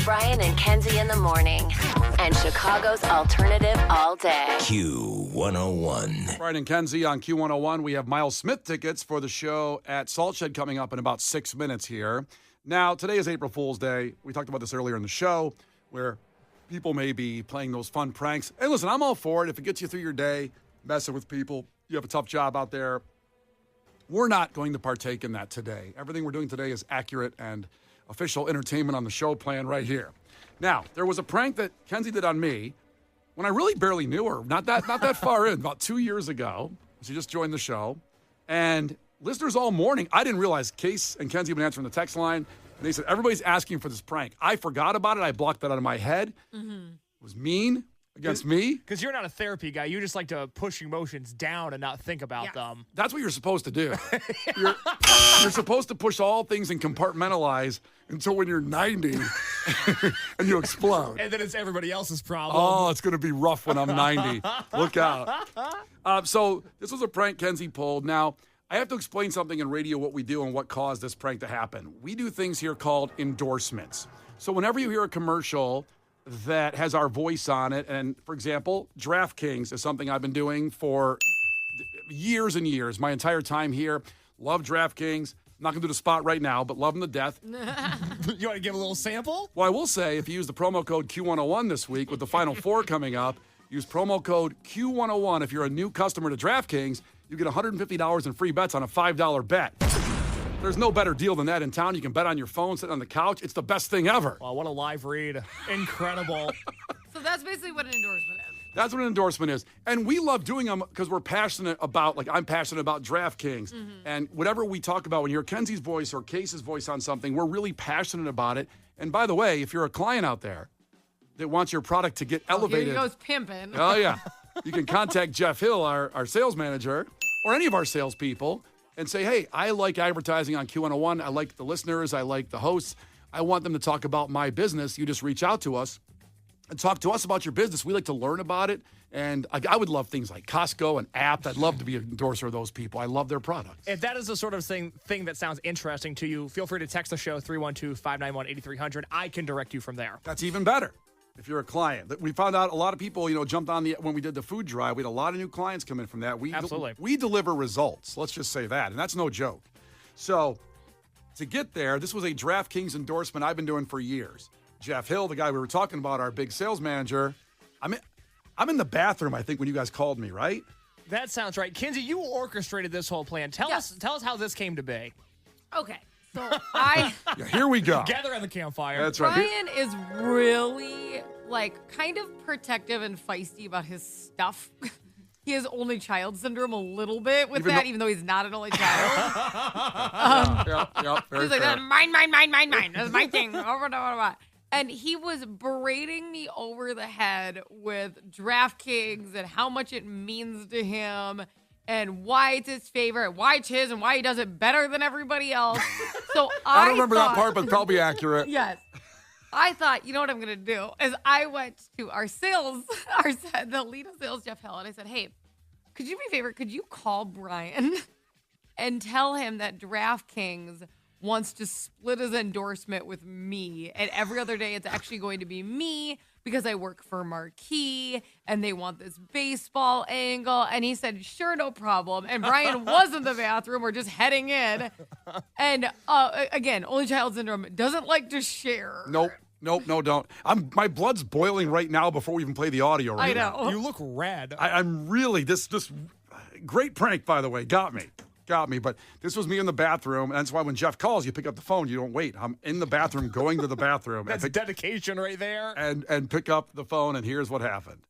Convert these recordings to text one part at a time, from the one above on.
Brian and Kenzie in the morning. And Chicago's alternative all day. Q101. Brian and Kenzie on Q101. We have Miles Smith tickets for the show at Salt Shed coming up in about 6 minutes here. Now, today is April Fool's Day. We talked about this earlier in the show where people may be playing those fun pranks. And listen, I'm all for it. If it gets you through your day, messing with people, you have a tough job out there. We're not going to partake in that today. Everything we're doing today is accurate and official entertainment on the show plan right here. Now, there was a prank that Kenzie did on me when I really barely knew her, not that far in, about 2 years ago. She just joined the show. And listeners all morning, I didn't realize Case and Kenzie have been answering the text line, and they said, everybody's asking for this prank. I forgot about it. I blocked that out of my head. Mm-hmm. It was mean against me. Because you're not a therapy guy. You just like to push emotions down and not think about them. That's what you're supposed to do. You're supposed to push all things and compartmentalize until when you're 90 and you explode. And then it's everybody else's problem. Oh, it's going to be rough when I'm 90. Look out. So this was a prank Kenzie pulled. Now, I have to explain something in radio, what we do and what caused this prank to happen. We do things here called endorsements. So whenever you hear a commercial that has our voice on it, and for example, DraftKings is something I've been doing for years and years, my entire time here. Love DraftKings. I'm not going to do the spot right now, but love them to death. You want to give a little sample? Well, I will say, if you use the promo code Q101 this week with the Final Four coming up, use promo code Q101. If you're a new customer to DraftKings, you get $150 in free bets on a $5 bet. There's no better deal than that in town. You can bet on your phone, sit on the couch. It's the best thing ever. Wow, what a live read. Incredible. So that's basically what an endorsement is. That's what an endorsement is. And we love doing them because we're passionate about, like I'm passionate about DraftKings. Mm-hmm. And whatever we talk about, when you hear Kenzie's voice or Case's voice on something, we're really passionate about it. And by the way, if you're a client out there that wants your product to get elevated. Here he goes pimping. Oh, yeah. You can contact Jeff Hill, our sales manager, or any of our salespeople, and say, hey, I like advertising on Q101. I like the listeners. I like the hosts. I want them to talk about my business. You just reach out to us and talk to us about your business. We like to learn about it. And I would love things like Costco and Apt. I'd love to be an endorser of those people. I love their products. If that is the sort of thing that sounds interesting to you, feel free to text the show, 312-591-8300. I can direct you from there. That's even better. If you're a client. We found out a lot of people, jumped on when we did the food drive. We had a lot of new clients come in from that. Absolutely. We deliver results. Let's just say that. And that's no joke. So to get there, this was a DraftKings endorsement I've been doing for years. Jeff Hill, the guy we were talking about, our big sales manager. I'm in the bathroom, I think, when you guys called me, right? That sounds right. Kinsey, you orchestrated this whole plan. Tell us how this came to be. Okay. So Yeah, here we go. Gather on the campfire. That's right. Brian is really, kind of protective and feisty about his stuff. He has only child syndrome a little bit with even though he's not an only child. Very he's like, fair. mine. That's my thing. And he was berating me over the head with DraftKings and how much it means to him and why it's his favorite, why it's his, and why he does it better than everybody else. So I don't remember that part, but probably accurate. Yes. I thought, you know what I'm going to do is I went to the lead of sales, Jeff Hill, and I said, hey, could you do me a favor? Could you call Brian and tell him that DraftKings wants to split his endorsement with me, and every other day it's actually going to be me because I work for Marquee and they want this baseball angle. And he said, sure, no problem. And Brian was in the bathroom or just heading in. And again, only child syndrome doesn't like to share. Nope, don't. My blood's boiling right now before we even play the audio right now. I know. You look red. I'm really, this great prank, by the way, got me. But this was me in the bathroom, and that's why when Jeff calls, you pick up the phone. You don't wait. I'm in the bathroom, going to the bathroom. That's dedication right there. And pick up the phone, and here's what happened.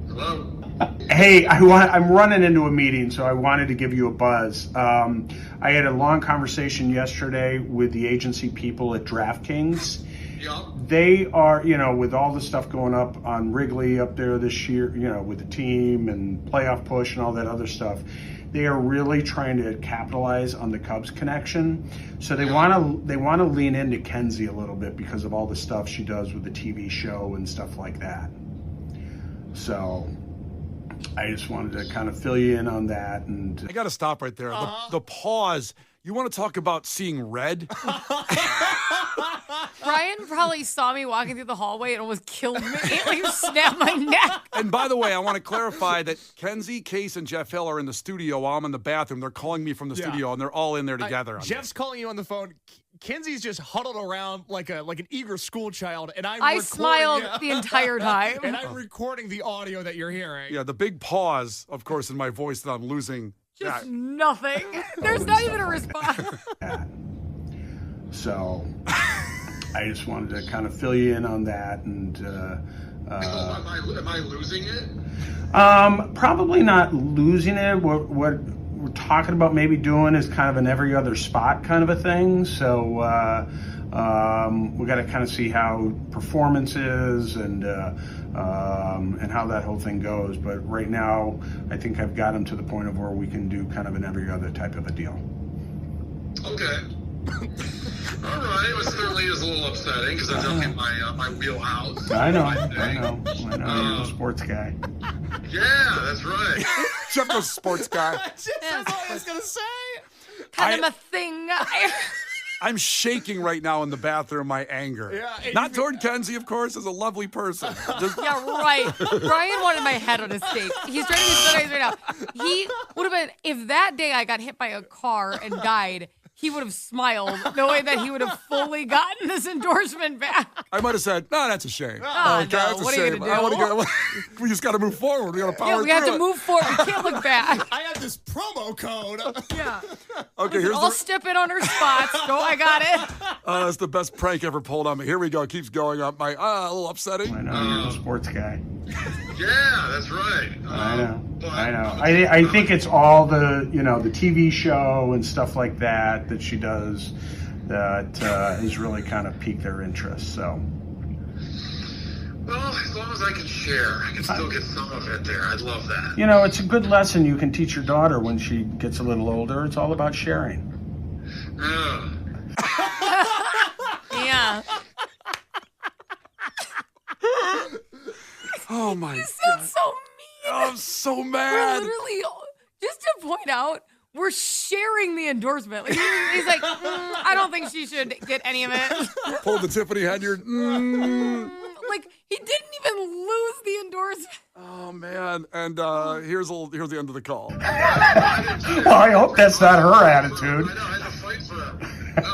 Hello? Hey, I'm running into a meeting, so I wanted to give you a buzz. I had a long conversation yesterday with the agency people at DraftKings. Yeah. They are, with all the stuff going up on Wrigley up there this year, with the team and playoff push and all that other stuff, they are really trying to capitalize on the Cubs connection. So they want to lean into Kenzie a little bit because of all the stuff she does with the TV show and stuff like that. So I just wanted to kind of fill you in on that. And I got to stop right there. The pause You want to talk about seeing red? Brian probably saw me walking through the hallway and almost killed me. Like, he snapped my neck. And by the way, I want to clarify that Kenzie, Case, and Jeff Hill are in the studio while I'm in the bathroom. They're calling me from the studio, and they're all in there together. Jeff's calling you on the phone. Kenzie's just huddled around like an eager school child, and I smiled the entire time. And I'm recording the audio that you're hearing. Yeah, the big pause, of course, in my voice that I'm losing. Just nothing. There's not even a response. So I just wanted to kind of fill you in on that. And am I losing it? probably not losing it. What we're talking about maybe doing is kind of an every other spot kind of a thing. So we got to kind of see how performance is and how that whole thing goes. But right now, I think I've got him to the point of where we can do kind of an every other type of a deal. Okay. All right. It certainly is a little upsetting because that's not in my wheelhouse. I know. You're a sports guy. Yeah, that's right. Jeff goes sports guy. That's all I was going to say. Kind of a thing. I'm shaking right now in the bathroom, my anger. Yeah, Not toward Kenzie, of course, as a lovely person. Just, Yeah, right. Brian wanted my head on a stake. He's trying to be so nice right now. He would have been, if that day I got hit by a car and died, he would have smiled, knowing that he would have fully gotten this endorsement back. I might have said, no, that's a shame. no, that's a what are you shame. gonna do? We just got to move forward. We got to power We have through to it. move forward. We can't look back. I have this promo code. Yeah. Okay, here's I'll the... step in on her spots. Go, I got it. That's the best prank ever pulled on me. Here we go. It keeps going up. A little upsetting. I know you're a sports guy. Yeah, that's right. I know. I think it's all the the TV show and stuff like that she does that has really kind of piqued their interest. So. Well, as long as I can share, I can still get some of it there. I'd love that. It's a good lesson you can teach your daughter when she gets a little older. It's all about sharing. Yeah. Oh, my You God. sound so mean. Oh, I'm so We're mad. literally, just to point out, we're sharing the endorsement. Like, he's like, I don't think she should get any of it. Pulled the Tiffany Henyard. Like, he didn't even lose the endorsement. Oh, man. And here's the end of the call. Well, I hope that's not her attitude. I know. I had to fight for that. No,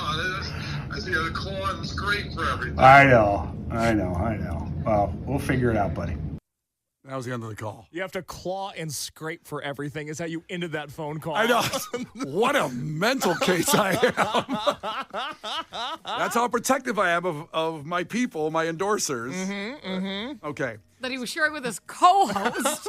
I see the claw and scrape for everything. I know. Well, we'll figure it out, buddy. That was the end of the call. You have to claw and scrape for everything is how you ended that phone call. I know. What a mental case I am. That's how protective I am of my people, my endorsers. Okay. That he was sharing with his co-host.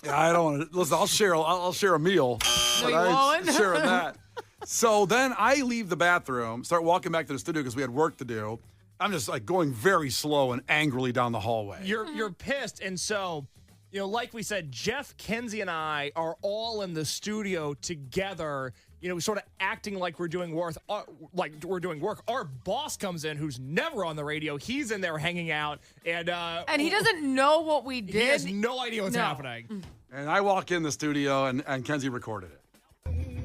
Yeah, I don't want to. Listen, I'll share a meal. No, but you I ain't won't. sharing that. So then I leave the bathroom, start walking back to the studio because we had work to do. I'm just like going very slow and angrily down the hallway. You're pissed, and so like we said, Jeff, Kenzie, and I are all in the studio together. Sort of acting like we're doing work. Our boss comes in, who's never on the radio. He's in there hanging out, and And he doesn't know what we did. he has no idea what's happening. And I walk in the studio, and Kenzie recorded it.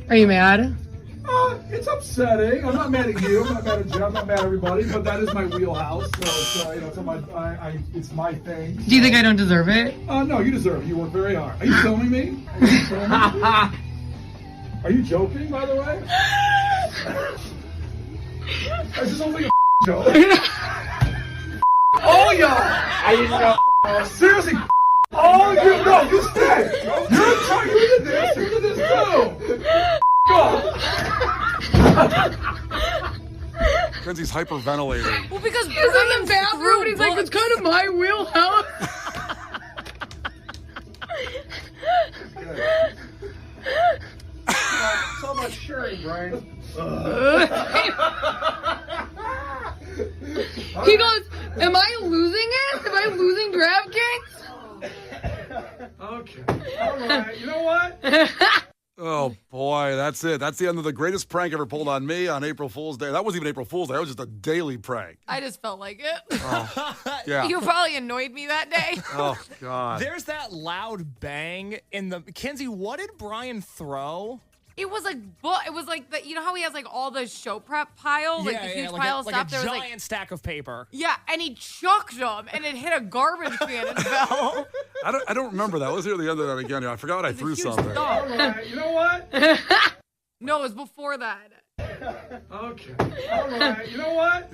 Are you mad? It's upsetting. I'm not mad at you. I'm not mad at Jeff. I'm not mad at everybody. But that is my wheelhouse. So it's my thing. Do you think I don't deserve it? No, you deserve it. You work very hard. Are you filming me? Are you joking, by the way? This is only a joke. Oh, y'all! I didn't know. Seriously. Oh, you stay. You did this too. Kenzie's hyperventilating. Well, because He's in the bathroom and he's like, it's kind of my wheelhouse. It's all about sharing, Brian. He goes, am I losing it? Am I losing DraftKings? Okay. All right. You know what? Oh, boy, that's it. That's the end of the greatest prank ever pulled on me on April Fool's Day. That wasn't even April Fool's Day. That was just a daily prank. I just felt like it. Yeah. You probably annoyed me that day. Oh, God. There's that loud bang in the Kenzie. What did Brian throw? It was like it was like the, you know how he has like all the show prep pile, like the huge pile of stuff. There was a giant stack of paper. Yeah, and he chucked them, and it hit a garbage can and fell. I don't remember that. Let's hear the end of that again. I forgot I threw something. All right, you know what? No, it was before that. Okay. All right, you know what?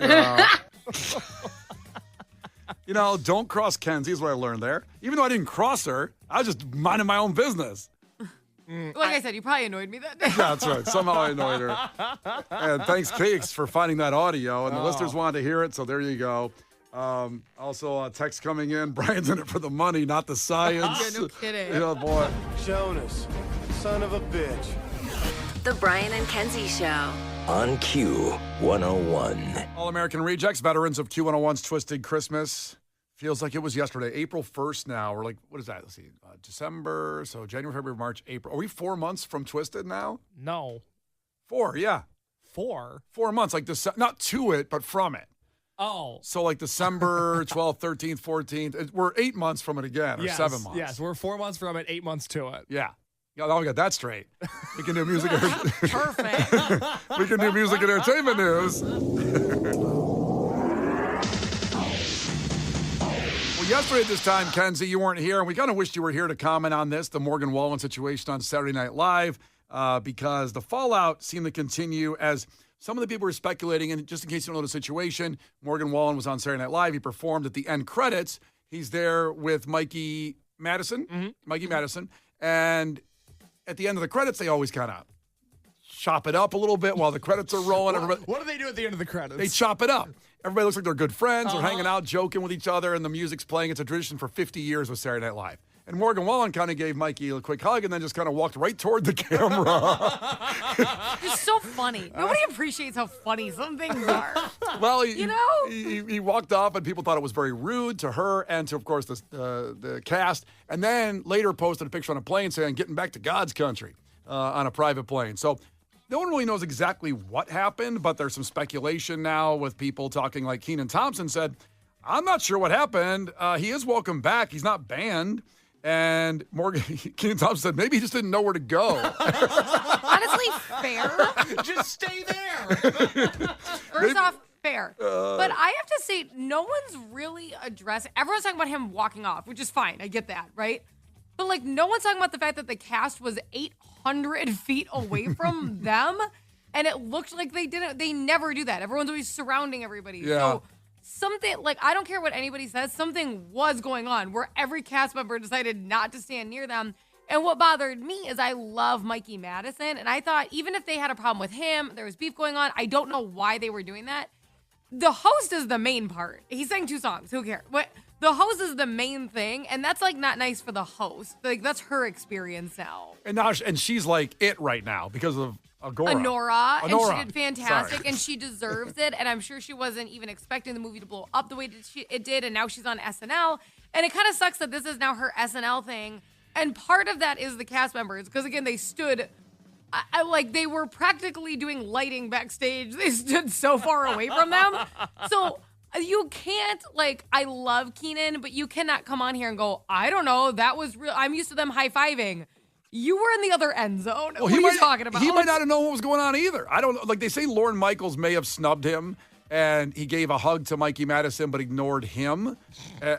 You know, don't cross Kenzie is what I learned there. Even though I didn't cross her, I was just minding my own business. Like I said, you probably annoyed me that day. That's right. Somehow I annoyed her. And thanks, Cakes, for finding that audio. And the listeners wanted to hear it, so there you go. Also, text coming in. Brian's in it for the money, not the science. Yeah, no kidding. Yeah, boy. Jonas, son of a bitch. The Brian and Kenzie Show. On Q101. All-American Rejects, veterans of Q101's Twisted Christmas. Feels like it was yesterday. April 1st now. We're like, what is that? Let's see. December. So January, February, March, April. Are we 4 months from Twisted now? No. 4, yeah. 4? 4 months. Like, not to it, but from it. Oh. So like December 12th, 13th, 14th. We're 8 months from it again, or 7 months. Yes, we're 4 months from it, 8 months to it. Yeah. Yeah, now we got that straight. We can do music. Perfect. We can do music and entertainment news. Well, yesterday at this time, Kenzie, you weren't here, and we kind of wished you were here to comment on this, the Morgan Wallen situation on Saturday Night Live, because the fallout seemed to continue as some of the people were speculating, and just in case you don't know the situation, Morgan Wallen was on Saturday Night Live. He performed at the end credits. He's there with Mikey Madison, and at the end of the credits, they always kind of chop it up a little bit while the credits are rolling. What do they do at the end of the credits? They chop it up. Everybody looks like they're good friends. They're hanging out, joking with each other, and the music's playing. It's a tradition for 50 years with Saturday Night Live. And Morgan Wallen kind of gave Mikey a quick hug and then just kind of walked right toward the camera. It's so funny. Nobody appreciates how funny some things are. Well, he walked off, and people thought it was very rude to her and to, of course, the cast. And then later posted a picture on a plane saying, "Getting back to God's country," on a private plane. So no one really knows exactly what happened, but there's some speculation now with people talking like Kenan Thompson said, "I'm not sure what happened. He is welcome back. He's not banned." And Kenan Thompson said maybe he just didn't know where to go. Honestly, fair. Just stay there. First off, fair. But I have to say, no one's really addressed. Everyone's talking about him walking off, which is fine. I get that, right? But like, no one's talking about the fact that the cast was 800 feet away from them, and it looked like they didn't. They never do that. Everyone's always surrounding everybody. Yeah. So something, like, I don't care what anybody says, something was going on where every cast member decided not to stand near them. And what bothered me is I love Mikey Madison, and I thought even if they had a problem with him, there was beef going on, I don't know why they were doing that. The host is the main part. He sang 2 songs. Who cares? What? The host is the main thing, and that's, like, not nice for the host. Like, that's her experience now. And she's like it right now because of Honora. And she did fantastic, Sorry. and she deserves it. And I'm sure she wasn't even expecting the movie to blow up the way that it did, and now she's on SNL. And it kind of sucks that this is now her SNL thing. And part of that is the cast members, because, again, they stood, like, they were practically doing lighting backstage. They stood so far away from them. So you can't, like, I love Kenan, but you cannot come on here and go, I don't know, that was real. I'm used to them high-fiving. You were in the other end zone. Well, what are you talking about? He might not have known what was going on either. I don't know. Like, they say Lorne Michaels may have snubbed him, and he gave a hug to Mikey Madison, but ignored him.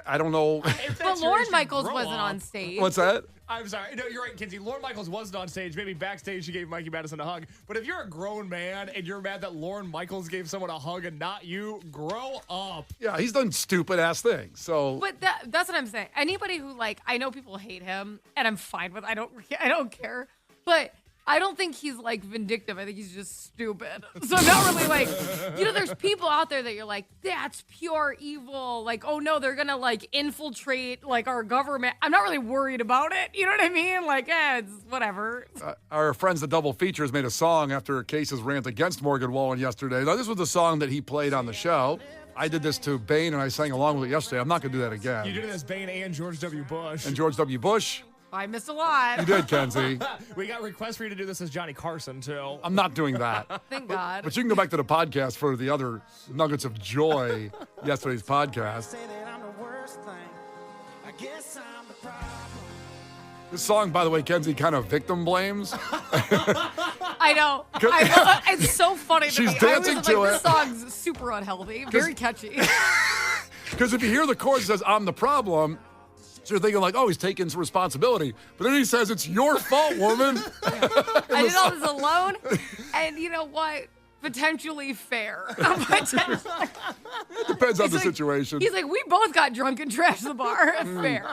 I don't know. But Lorne Michaels wasn't on stage. What's that? I'm sorry. No, you're right, Kenzie. Lorne Michaels wasn't on stage. Maybe backstage she gave Mikey Madison a hug. But if you're a grown man and you're mad that Lorne Michaels gave someone a hug and not you, grow up. Yeah, he's done stupid-ass things. So, But that's what I'm saying. Anybody who, like, I know people hate him, and I'm fine with. I don't care. But I don't think he's, like, vindictive. I think he's just stupid. So I'm not really, like, there's people out there that you're like, that's pure evil. Like, oh, no, they're going to, like, infiltrate, like, our government. I'm not really worried about it. You know what I mean? Like, it's whatever. our friends, the Double Features, made a song after Case's rant against Morgan Wallen yesterday. Now, this was the song that he played on the show. I did this to Bane, and I sang along with it yesterday. I'm not going to do that again. You did it as Bane and George W. Bush. And George W. Bush. I missed a lot. You did, Kenzie. We got requests for you to do this as Johnny Carson, too. I'm not doing that. Thank God. But you can go back to the podcast for the other nuggets of joy, yesterday's podcast. This song, by the way, Kenzie kind of victim blames. I know. It's so funny to She's me. dancing to like, it. This song's super unhealthy, very catchy. Because if you hear the chorus that says, I'm the problem, so you're thinking like, oh, he's taking some responsibility. But then he says, it's your fault, woman. I did all this alone, and you know what? Potentially fair. It depends on the situation. He's like, we both got drunk and trashed the bar. Fair.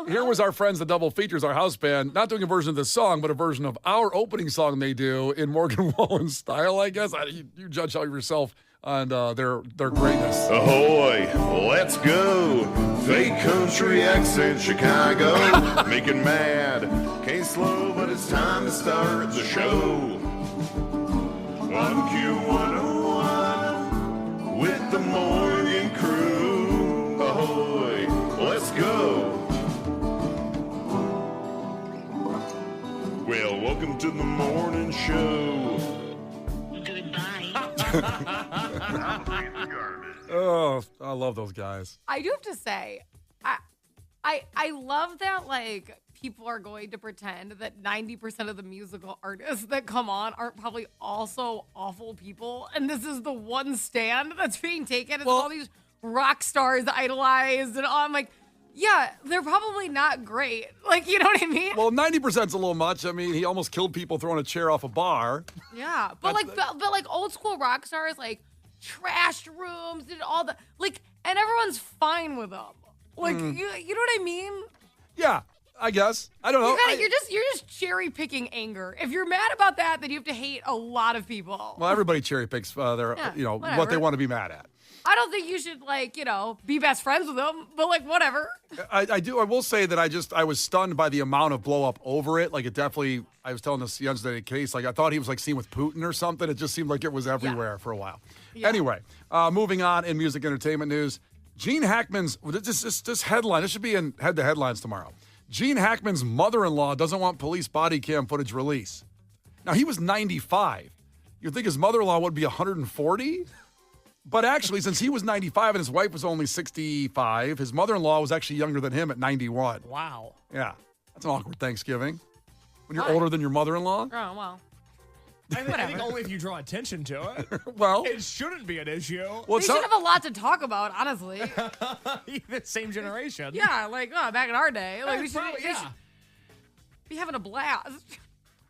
Here was our friends, the Double Features, our house band, not doing a version of this song, but a version of our opening song they do in Morgan Wallen style, I guess. You judge how yourself on their greatness. Ahoy, let's go. Fake country accent, Chicago. Making mad. Can't slow, but it's time to start the show. On Q101 with the morning crew. Ahoy, let's go. Well, welcome to the morning show. Oh, I love those guys. I do have to say, I love that, like, people are going to pretend that 90% of the musical artists that come on aren't probably also awful people. And this is the one stand that's being taken. It's all these rock stars idolized. And I'm like, yeah, they're probably not great. Like, you know what I mean? Well, 90%'s a little much. I mean, he almost killed people throwing a chair off a bar. Yeah. But like old school rock stars, like, trashed rooms, did all the, like, and everyone's fine with them. Like, you know what I mean? Yeah. I guess. I don't know. You're just cherry picking anger. If you're mad about that, then you have to hate a lot of people. Well, everybody cherry picks what they want to be mad at. I don't think you should, like, be best friends with them, but, like, whatever. I will say that I was stunned by the amount of blow up over it. Like, it definitely, I was telling this yesterday case, like, I thought he was, like, seen with Putin or something. It just seemed like it was everywhere for a while. Yeah. Anyway, moving on in music entertainment news. Gene Hackman's, this headline, this should be in head to headlines tomorrow. Gene Hackman's mother-in-law doesn't want police body cam footage release. Now, he was 95. You'd think his mother-in-law would be 140? But actually, since he was 95 and his wife was only 65, his mother-in-law was actually younger than him at 91. Wow. Yeah. That's an awkward Thanksgiving. When you're older than your mother-in-law? Oh, well. I think only if you draw attention to it. Well, it shouldn't be an issue. Well, they should have a lot to talk about, honestly. The same generation. Yeah, like, back in our day. Like, we should be having a blast.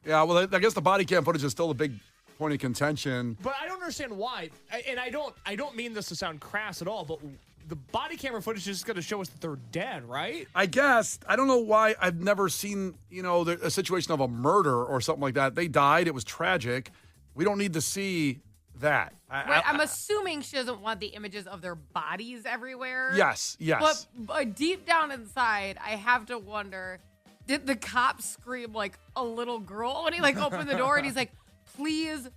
Yeah, well, I guess the body cam footage is still a big point of contention. But I don't understand why. And I don't mean this to sound crass at all, but the body camera footage is just going to show us that they're dead, right? I guess. I don't know why. I've never seen, a situation of a murder or something like that. They died. It was tragic. We don't need to see that. I'm assuming she doesn't want the images of their bodies everywhere. Yes. But deep down inside, I have to wonder, did the cop scream like a little girl when he, like, opened the door and he's like, please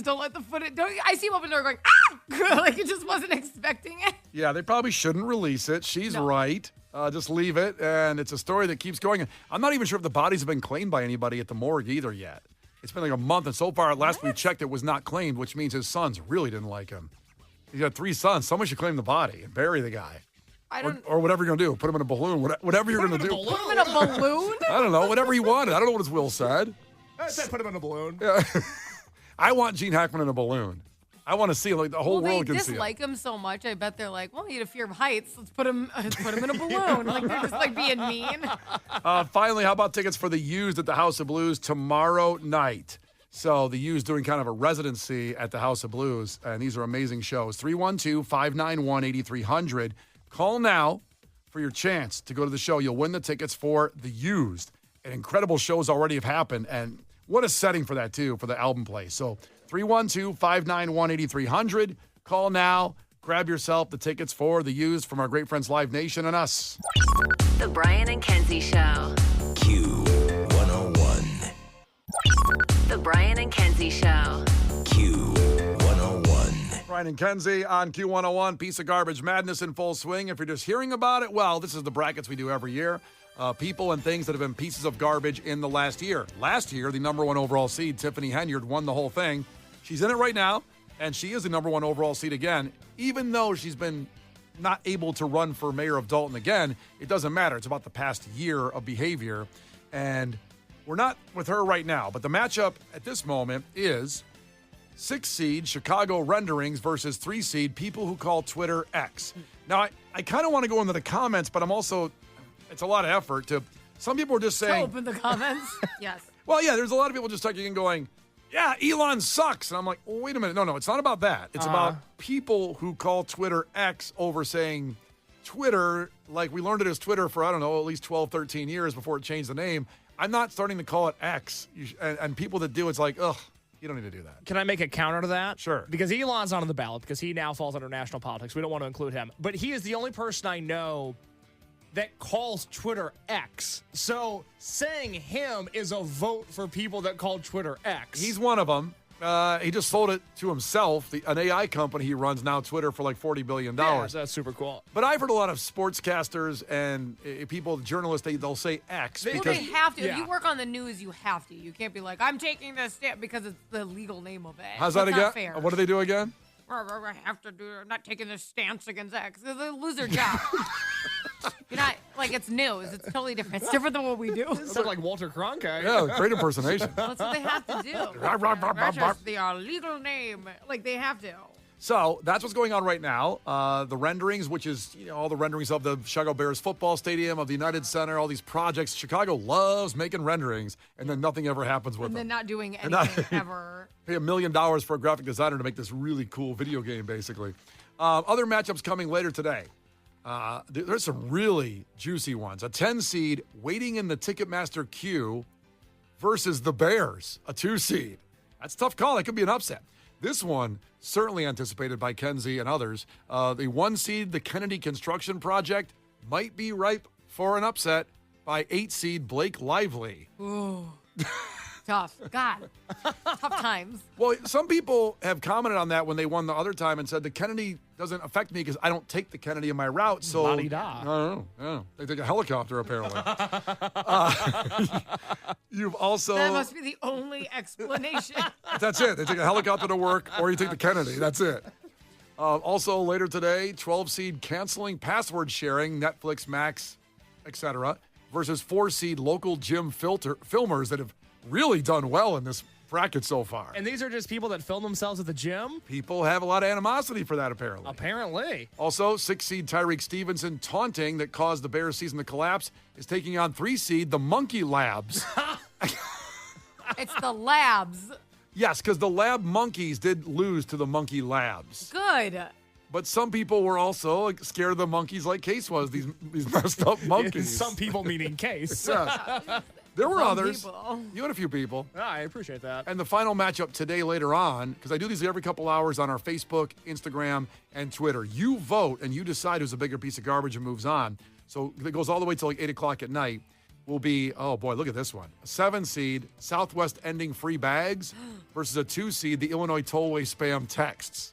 don't let the footage. I see him open the door going, ah! Like, he just wasn't expecting it. Yeah, they probably shouldn't release it. She's right. Just leave it. And it's a story that keeps going. I'm not even sure if the bodies have been claimed by anybody at the morgue either yet. It's been like a month, and so far, last we checked, it was not claimed, which means his sons really didn't like him. He's got 3 sons. Someone should claim the body and bury the guy. Or whatever you're going to do. Put him in a balloon. Whatever you're going to do. Put him in a balloon? I don't know. Whatever he wanted. I don't know what his will said. I said put him in a balloon. Yeah. I want Gene Hackman in a balloon. I want to see him. Like, the whole world can see him. They dislike him so much. I bet they're like, well, you had a fear of heights. Let's put him in a balloon. Like, they're just, like, being mean. Finally, how about tickets for The Used at the House of Blues tomorrow night? So The Used doing kind of a residency at the House of Blues, and these are amazing shows. 312-591-8300. Call now for your chance to go to the show. You'll win the tickets for The Used. And incredible shows already have happened, and what a setting for that, too, for the album play. So 312-591-8300. Call now. Grab yourself the tickets for The Used from our great friends Live Nation and us. The Brian and Kenzie Show. Q101. The Brian and Kenzie Show. Q101. Brian and Kenzie on Q101. Piece of garbage madness in full swing. If you're just hearing about it, well, this is the brackets we do every year. People and things that have been pieces of garbage in the last year. Last year, the number 1 overall seed, Tiffany Henyard, won the whole thing. She's in it right now, and she is the number 1 overall seed again. Even though she's been not able to run for mayor of Dalton again, it doesn't matter. It's about the past year of behavior. And we're not with her right now, but the matchup at this moment is 6 seed Chicago Renderings versus 3 seed People Who Call Twitter X. Now, I kind of want to go into the comments, but I'm also, it's a lot of effort to, some people are just saying. Open the comments. Yes. Well, yeah, there's a lot of people just typing in going, yeah, Elon sucks. And I'm like, well, wait a minute. No, it's not about that. It's about people who call Twitter X over saying Twitter, like we learned it as Twitter for, I don't know, at least 12, 13 years before it changed the name. I'm not starting to call it X. And people that do, it's like, ugh, you don't need to do that. Can I make a counter to that? Sure. Because Elon's not on the ballot because he now falls under national politics. We don't want to include him. But he is the only person I know that calls Twitter X. So saying him is a vote for people that call Twitter X. He's one of them. He just sold it to himself. An AI company he runs now, Twitter, for like $40 billion. Yeah, that's super cool. But I've heard a lot of sportscasters and people, journalists, they'll say X. Well, because they have to. Yeah. If you work on the news, you have to. You can't be like, I'm taking this step because it's the legal name of it. How's that That's again? not fair. What do they do again? I have to do. I'm not taking this stance against X. It's a loser job. You're not like it's news. It's totally different. It's different than what we do. Sounds like Walter Cronkite. Yeah, great impersonation. That's what they have to do. That's just the legal name. Like they have to. So that's what's going on right now. The renderings, which is all the renderings of the Chicago Bears football stadium, of the United Center, all these projects. Chicago loves making renderings, and then nothing ever happens with And them. then not doing anything ever. Pay $1 million for a graphic designer to make this really cool video game, basically. Other matchups coming later today. There's some really juicy ones. A 10 seed waiting in the Ticketmaster queue versus the Bears, a 2 seed. That's a tough call. That could be an upset. This one, certainly anticipated by Kenzie and others. The 1 seed, the Kennedy Construction Project, might be ripe for an upset by 8 seed Blake Lively. Ooh. Tough. God. Tough times. Well, some people have commented on that when they won the other time and said the Kennedy doesn't affect me because I don't take the Kennedy in my route. So La-di-da. I don't know. Yeah. They take a helicopter, apparently. You've also... That must be the only explanation. That's it. They take a helicopter to work, or you take the Kennedy. That's it. Also, later today, 12 seed canceling password sharing, Netflix, Max, etc., versus 4 seed local gym filmers that have really done well in this bracket so far. And these are just people that film themselves at the gym? People have a lot of animosity for that, apparently. Apparently. Also, 6 seed Tyreek Stevenson taunting that caused the Bears season to collapse is taking on 3 seed the Monkey Labs. It's the labs. Yes, because the Lab Monkeys did lose to the Monkey Labs. Good. But some people were also scared of the monkeys like Case was, these messed up monkeys. Some people meaning Case. Yes. There were Some others. people. You had a few people. I appreciate that. And the final matchup today later on, because I do these every couple hours on our Facebook, Instagram, and Twitter. You vote and you decide who's a bigger piece of garbage and moves on. So it goes all the way till like 8 o'clock at night. Will be, oh boy, look at this one. A 7 seed, Southwest ending free bags versus a 2 seed, the Illinois tollway spam texts.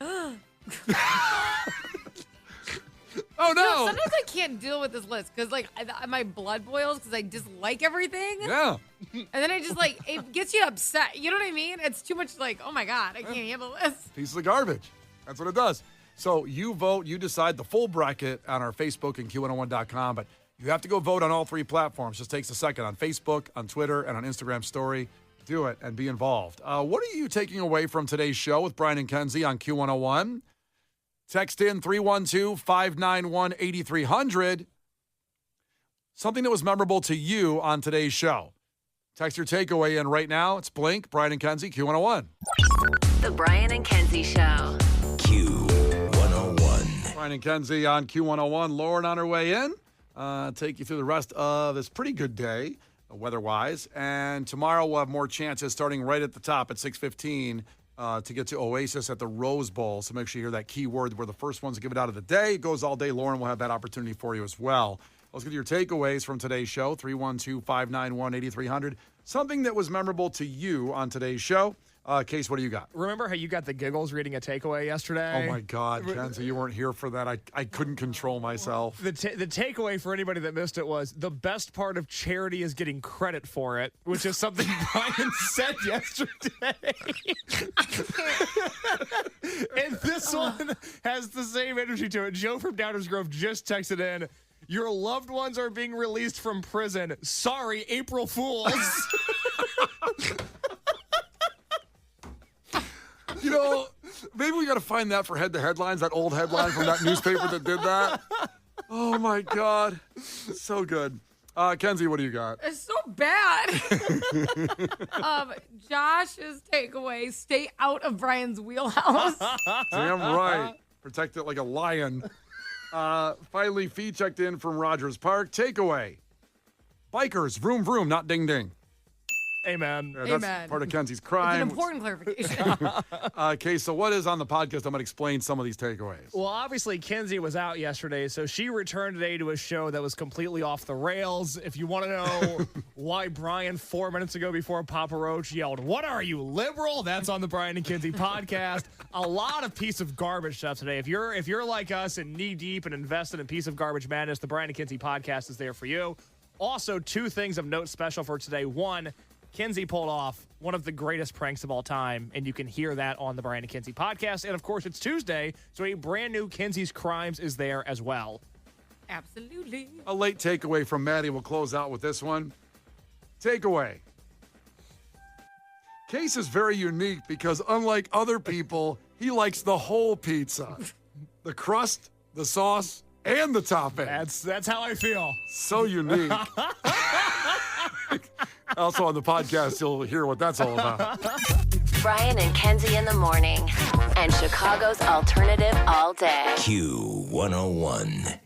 Oh, no. Sometimes I can't deal with this list because, like, my blood boils because I dislike everything. Yeah. And then I just, like, it gets you upset. You know what I mean? It's too much, like, oh, my God, I can't handle this. Piece of garbage. That's what it does. So you vote, you decide the full bracket on our Facebook and Q101.com, but you have to go vote on all 3 platforms. Just takes a second on Facebook, on Twitter, and on Instagram story. Do it and be involved. What are you taking away from today's show with Brian and Kenzie on Q101? Text in 312-591-8300. Something that was memorable to you on today's show. Text your takeaway in right now. It's Blink, Brian and Kenzie, Q101. The Brian and Kenzie Show. Q101. Brian and Kenzie on Q101. Lauren on her way in. Take you through the rest of this pretty good day, weather-wise. And tomorrow we'll have more chances starting right at the top at 6:15 to get to Oasis at the Rose Bowl. So make sure you hear that key word. We're the first ones to give it out of the day. It goes all day. Lauren will have that opportunity for you as well. Let's get your takeaways from today's show, 312-591-8300. Something that was memorable to you on today's show. Case, what do you got? Remember how you got the giggles reading a takeaway yesterday? Oh, my God, Kenzie, you weren't here for that. I couldn't control myself. The takeaway for anybody that missed it was the best part of charity is getting credit for it, which is something Brian said yesterday. And this one has the same energy to it. Joe from Downers Grove just texted in, Your loved ones are being released from prison. Sorry, April Fools. You know, maybe we got to find that for headlines, that old headline from that newspaper that did that. Oh, my God. So good. Kenzie, what do you got? It's so bad. Josh's takeaway, stay out of Brian's wheelhouse. Damn right. Protect it like a lion. Finally, Fee checked in from Rogers Park. Takeaway. Bikers, vroom, vroom, not ding, ding. Amen. Yeah, that's Amen. part of Kenzie's It's crime. an important clarification. Okay, so what is on the podcast? I'm going to explain some of these takeaways. Well, obviously, Kenzie was out yesterday, so she returned today to a show that was completely off the rails. If you want to know why Brian 4 minutes ago before Papa Roach yelled, "What are you, liberal?" That's on the Brian and Kenzie podcast. A lot of piece of garbage stuff today. If you're like us and knee deep and invested in piece of garbage madness, the Brian and Kenzie podcast is there for you. Also, 2 things of note special for today. One, Kenzie pulled off one of the greatest pranks of all time, and you can hear that on the Brian and Kenzie podcast. And, of course, it's Tuesday, so a brand new Kenzie's Crimes is there as well. Absolutely. A late takeaway from Maddie. We'll close out with this one. Takeaway. Case is very unique because, unlike other people, he likes the whole pizza. The crust, the sauce, and the topping. That's how I feel. So unique. Also on the podcast, you'll hear what that's all about. Brian and Kenzie in the morning. And Chicago's alternative all day. Q101.